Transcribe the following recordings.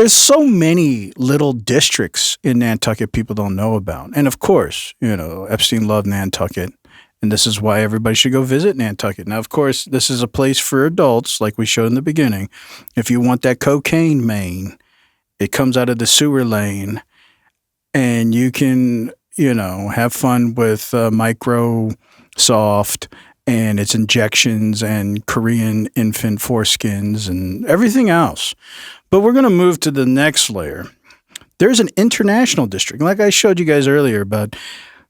there's so many little districts in Nantucket people don't know about. And of course, Epstein loved Nantucket. And this is why everybody should go visit Nantucket. Now, of course, this is a place for adults, like we showed in the beginning. If you want that cocaine main, it comes out of the sewer lane, and you can, have fun with Microsoft and its injections and Korean infant foreskins and everything else. But we're going to move to the next layer. There's an international district, like I showed you guys earlier about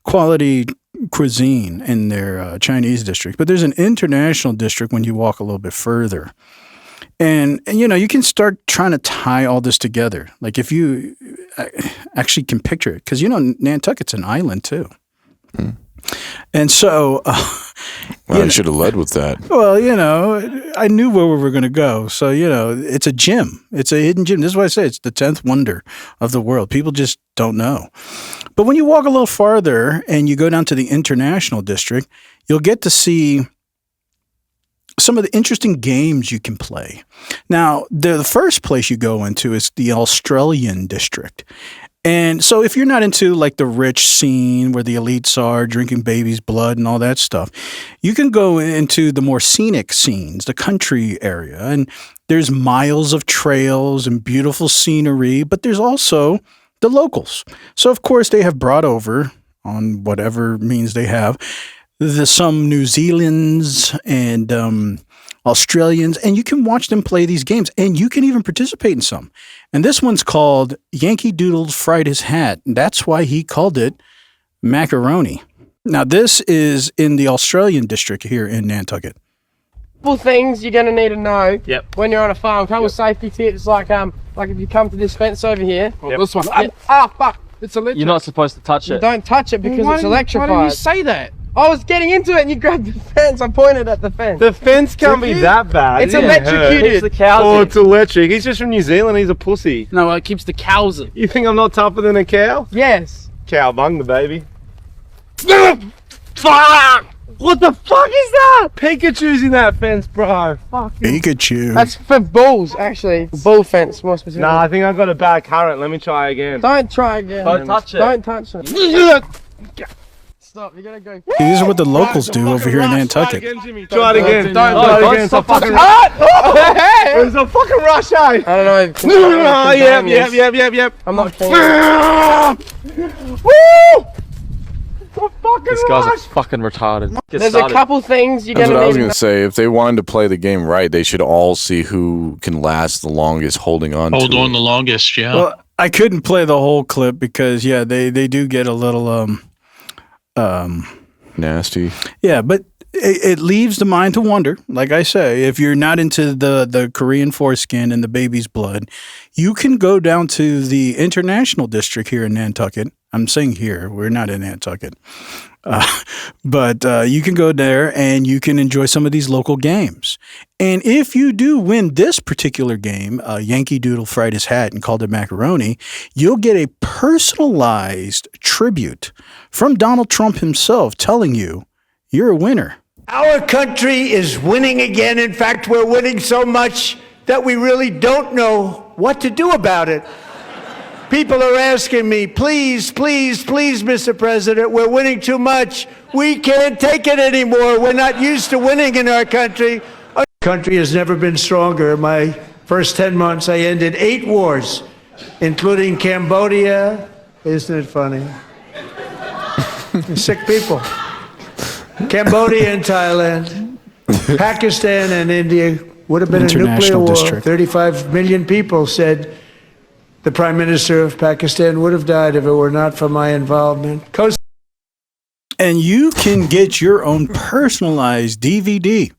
quality cuisine in their Chinese district, but there's an international district when you walk a little bit further. And you can start trying to tie all this together. Like if you actually can picture it, because Nantucket's an island too. Hmm. And so I should have led with that. Well, I knew where we were going to go. So, it's a gym. It's a hidden gym. This is why I say it's the 10th wonder of the world. People just don't know. But when you walk a little farther and you go down to the international district, you'll get to see some of the interesting games you can play. Now, the first place you go into is the Australian district. And so if you're not into like the rich scene where the elites are drinking baby's blood and all that stuff, you can go into the more scenic scenes, the country area. And there's miles of trails and beautiful scenery, but there's also the locals. So of course they have brought over, on whatever means they have, some New Zealanders and Australians, and you can watch them play these games, and you can even participate in some. And this one's called Yankee Doodle Fried His Hat. That's why he called it macaroni. Now, this is in the Australian district here in Nantucket. Couple things you're gonna need to know when you're on a farm. Couple safety tips, like if you come to this fence over here. This one. Fuck! It's electric. You're not supposed to touch it. Don't touch it because it's electrified. Why did you say that? I was getting into it and you grabbed the fence. I pointed at the fence. The fence can't be that bad. It's electrocuted. The cows. Oh, it's electric. He's just from New Zealand. He's a pussy. No, it keeps the cows in. You think I'm not tougher than a cow? Yes. Cowbung, baby. Fuck! What the fuck is that? Pikachu's in that fence, bro. Fuck. Pikachu. That's for bulls, actually. Bull fence, more specifically. Nah, I think I got a bad current. Let me try again. Don't try again. Don't touch it. Don't touch it. Stop, you gotta go. These are what the locals do over here in Nantucket. Try it again, Jimmy. Try it again. Don't It's a stop fucking touching rush. It was a fucking rush, eh? I don't know. Oh, yep. I'm not keen. Woo! This guy's fucking retarded. There's a couple things you're That's gonna what I was need going to to say. If they wanted to play the game right, they should all see who can last the longest holding on Hold to on it. the longest, yeah. Well, I couldn't play the whole clip because, they do get a little, Nasty. yeah, but it leaves the mind to wonder. Like I say, if you're not into the Korean foreskin and the baby's blood, you can go down to the international district here in Nantucket. I'm saying here, we're not in Nantucket. But you can go there and you can enjoy some of these local games. And if you do win this particular game, Yankee Doodle fried his hat and called it macaroni, you'll get a personalized tribute from Donald Trump himself telling you you're a winner. Our country is winning again. In fact, we're winning so much that we really don't know what to do about it. People are asking me, please, Mr. President, we're winning too much. We can't take it anymore. We're not used to winning in our country. Our country has never been stronger. In my first 10 months, I ended 8 wars, including Cambodia. Isn't it funny? Sick people. Cambodia and Thailand, Pakistan and India would have been a nuclear International war. district. 35 million people said the Prime Minister of Pakistan would have died if it were not for my involvement. And you can get your own personalized DVD.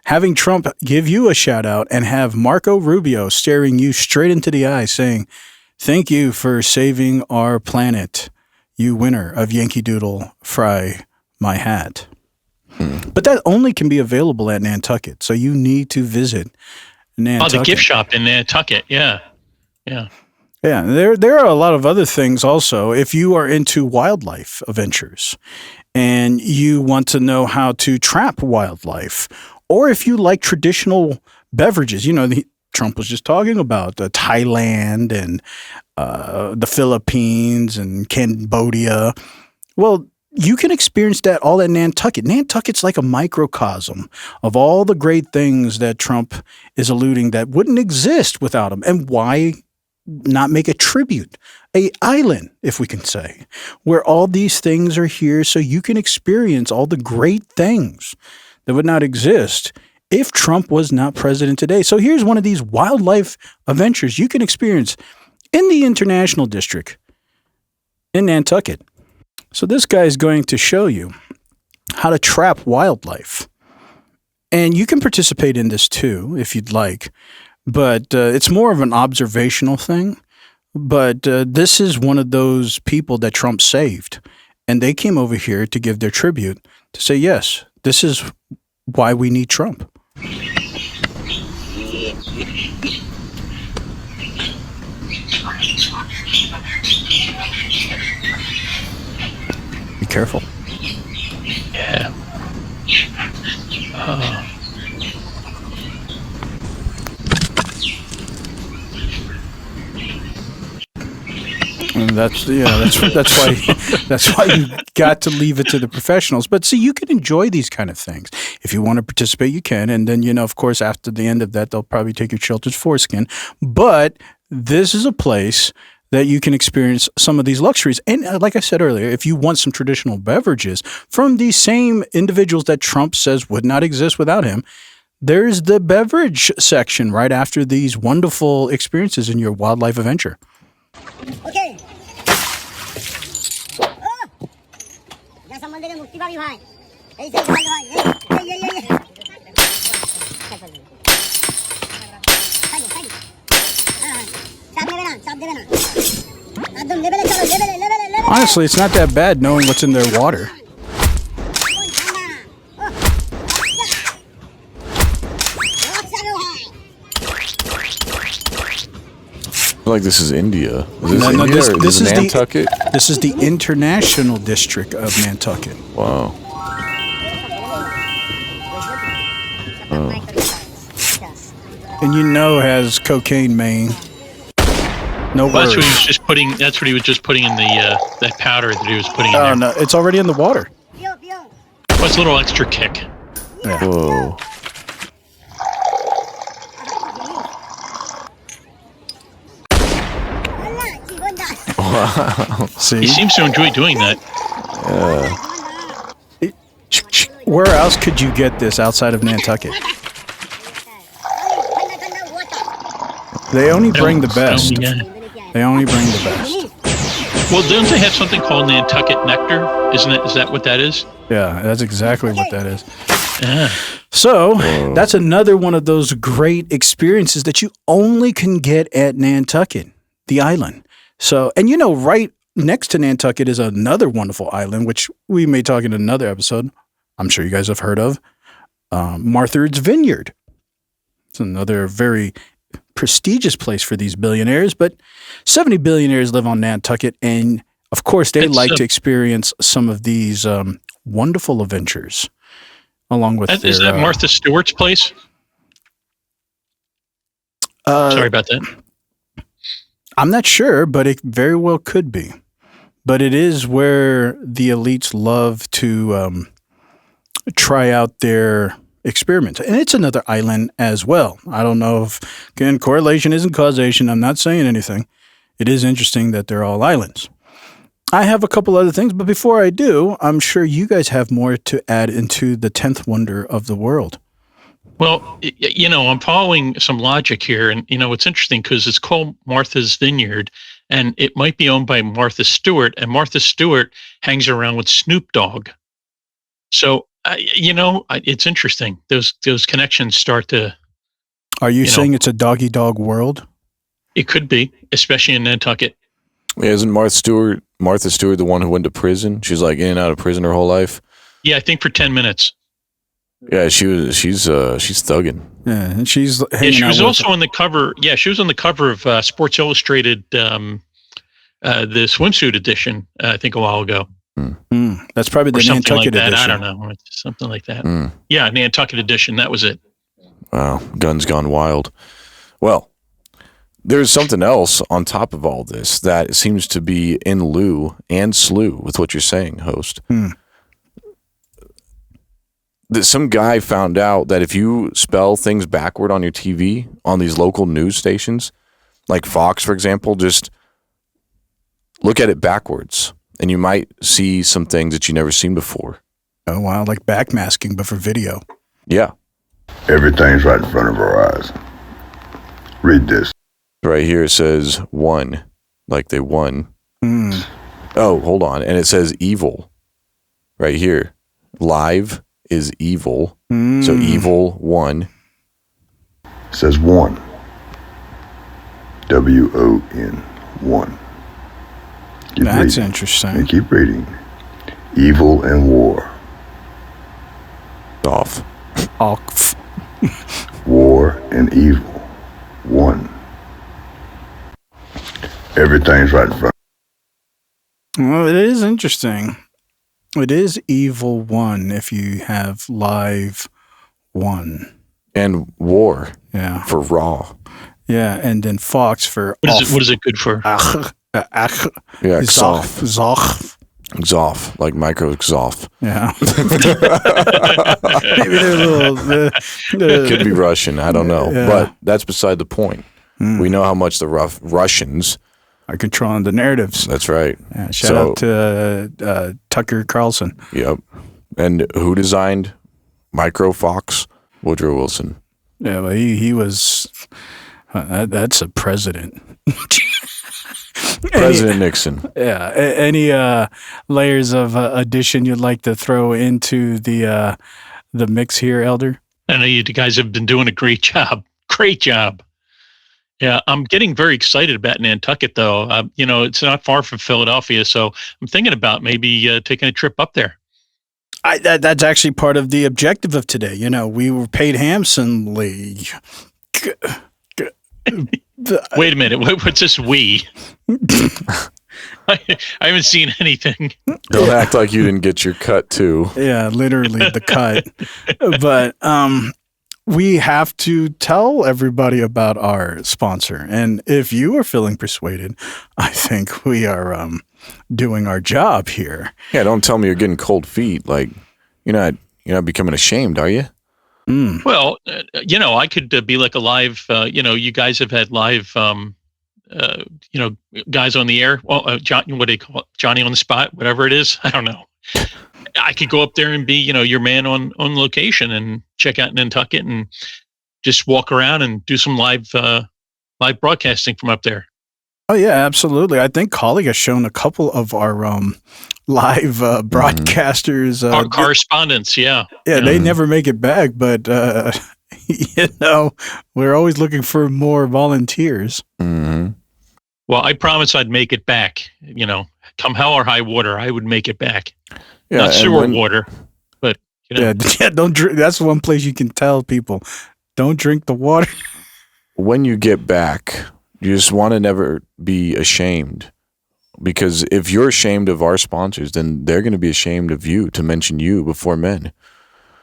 Having Trump give you a shout out and have Marco Rubio staring you straight into the eye saying, "Thank you for saving our planet, you winner of Yankee Doodle Fry My Hat." But that only can be available at Nantucket. So you need to visit Nantucket. Oh, the gift shop in Nantucket. Yeah. Yeah, there are a lot of other things also. If you are into wildlife adventures and you want to know how to trap wildlife, or if you like traditional beverages, Trump was just talking about, Thailand and the Philippines and Cambodia. Well, you can experience that all at Nantucket. Nantucket's like a microcosm of all the great things that Trump is alluding that wouldn't exist without him. And why not make a tribute, a island, if we can say, where all these things are here so you can experience all the great things that would not exist if Trump was not president today. So here's one of these wildlife adventures you can experience in the International District in Nantucket. So this guy is going to show you how to trap wildlife. And you can participate in this too, if you'd like. But it's more of an observational thing. But this is one of those people that Trump saved. And they came over here to give their tribute to say, yes, this is why we need Trump. Be careful. Yeah. And that's why you got to leave it to the professionals. But see, you can enjoy these kind of things. If you want to participate, you can. And then, of course, after the end of that, they'll probably take your children's foreskin. But this is a place that you can experience some of these luxuries. And like I said earlier, if you want some traditional beverages from these same individuals that Trump says would not exist without him, there's the beverage section right after these wonderful experiences in your wildlife adventure. Okay. যা সম্বন্ধে মুক্তি পাবি ভাই এই সেই ভাই ভাই এই Honestly, it's not that bad knowing what's in their water. Like this is India. This is Nantucket. This is the International District of Nantucket. Wow. Oh. And it has cocaine, Maine. No worries. That's what he was just putting. That's what he was just putting in the that powder that he was putting in there. Oh no, it's already in the water. What's a little extra kick? Yeah. Whoa. Wow. See? He seems to enjoy doing that. Where else could you get this outside of Nantucket? They only bring the best. They only bring the best. Well, don't they have something called Nantucket Nectar? Is that what that is? Yeah, that's exactly what that is. Yeah. So that's another one of those great experiences that you only can get at Nantucket, the island. So, and right next to Nantucket is another wonderful island, which we may talk in another episode. I'm sure you guys have heard of Martha's Vineyard. It's another very prestigious place for these billionaires, but 70 billionaires live on Nantucket. And of course, they like to experience some of these wonderful adventures along with their... Is that Martha Stewart's place? Sorry about that. I'm not sure, but it very well could be. But it is where the elites love to try out their experiments. And it's another island as well. I don't know if, again, correlation isn't causation. I'm not saying anything. It is interesting that they're all islands. I have a couple other things, but before I do, I'm sure you guys have more to add into the 10th wonder of the world. Well, I'm following some logic here, and it's interesting because it's called Martha's Vineyard, and it might be owned by Martha Stewart, and Martha Stewart hangs around with Snoop Dogg. So, it's interesting. Those connections start to. Are you saying it's a doggy dog world? It could be, especially in Nantucket. Yeah, isn't Martha Stewart the one who went to prison? She's like in and out of prison her whole life. Yeah, I think for 10 minutes. Yeah, she's thugging. Yeah, and she's hanging she was out also on the cover. Yeah, she was on the cover of Sports Illustrated, the swimsuit edition. I think a while ago. That's probably the Nantucket like edition. I don't know, something like that. Yeah, Nantucket edition. That was it. Wow, guns gone wild. Well, there's something else on top of all this that seems to be in lieu and slew with what you're saying, host. That some guy found out that if you spell things backward on your TV on these local news stations, like Fox, for example, just look at it backwards and you might see some things that you never seen before. Oh, wow. Like backmasking, but for video. Yeah. Everything's right in front of our eyes. Read this. Right here it says won, like they won. Oh, hold on. And it says evil right here. Live is evil. So evil won. It says one. W-O-N. One. Keep That's reading. interesting. And keep reading. Evil and war. Off. Off. War and evil. One. Everything's right in front. Well, it is interesting. It is evil one if you have live one. And war. Yeah. For raw. Yeah, and then Fox for What is it good for? Yeah, Zoff. Exhaust, like micro exhaust. Yeah. Maybe they're a little. It could be Russian. I don't know. Yeah. But that's beside the point. We know how much the Russians are controlling the narratives. That's right. Yeah, shout out to Tucker Carlson. Yep. And who designed Micro Fox? Woodrow Wilson. Yeah, well, he was. That's a president. President Nixon. Yeah. Any layers of addition you'd like to throw into the mix here, Elder? I know you guys have been doing a great job. Great job. Yeah, I'm getting very excited about Nantucket, though. It's not far from Philadelphia, so I'm thinking about maybe taking a trip up there. That's actually part of the objective of today. We were paid handsomely. Wait a minute. What's this we? I haven't seen anything. Don't act like you didn't get your cut, too. Yeah, literally the cut. But we have to tell everybody about our sponsor. And if you are feeling persuaded, I think we are doing our job here. Yeah, don't tell me you're getting cold feet. Like, you're not becoming ashamed, are you? Well, I could be like a live, you guys have had live, guys on the air. Well, Johnny, what do you call it? Johnny on the spot, whatever it is. I don't know. I could go up there and be, your man on location and check out Nantucket and just walk around and do some live broadcasting from up there. Oh yeah, absolutely. I think Collie has shown a couple of our live broadcasters. Our correspondents, yeah. Yeah, they never make it back, but we're always looking for more volunteers. Mm-hmm. Well, I promised I'd make it back. Come hell or high water, I would make it back. Yeah, not sewer water, but yeah, don't drink. That's one place you can tell people don't drink the water. When you get back, you just want to never be ashamed, because if you're ashamed of our sponsors, then they're going to be ashamed of you to mention you before men.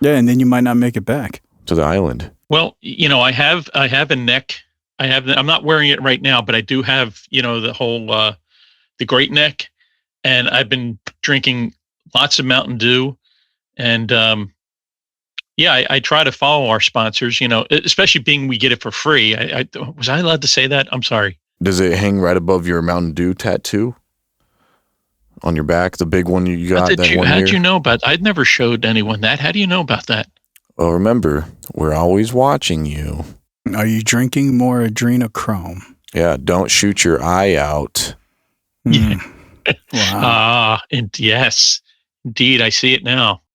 Yeah, and then you might not make it back to the island. Well, I have a neck. I'm not wearing it right now, but I do have the whole the great neck, and I've been drinking lots of Mountain Dew, and I try to follow our sponsors, especially being we get it for free. Was I allowed to say that? I'm sorry. Does it hang right above your Mountain Dew tattoo on your back, the big one you got? How'd you know about? I'd never showed anyone that. How do you know about that? Well, remember, we're always watching you. Are you drinking more adrenochrome? Yeah, don't shoot your eye out. Wow. Wow. Yes, indeed. I see it now.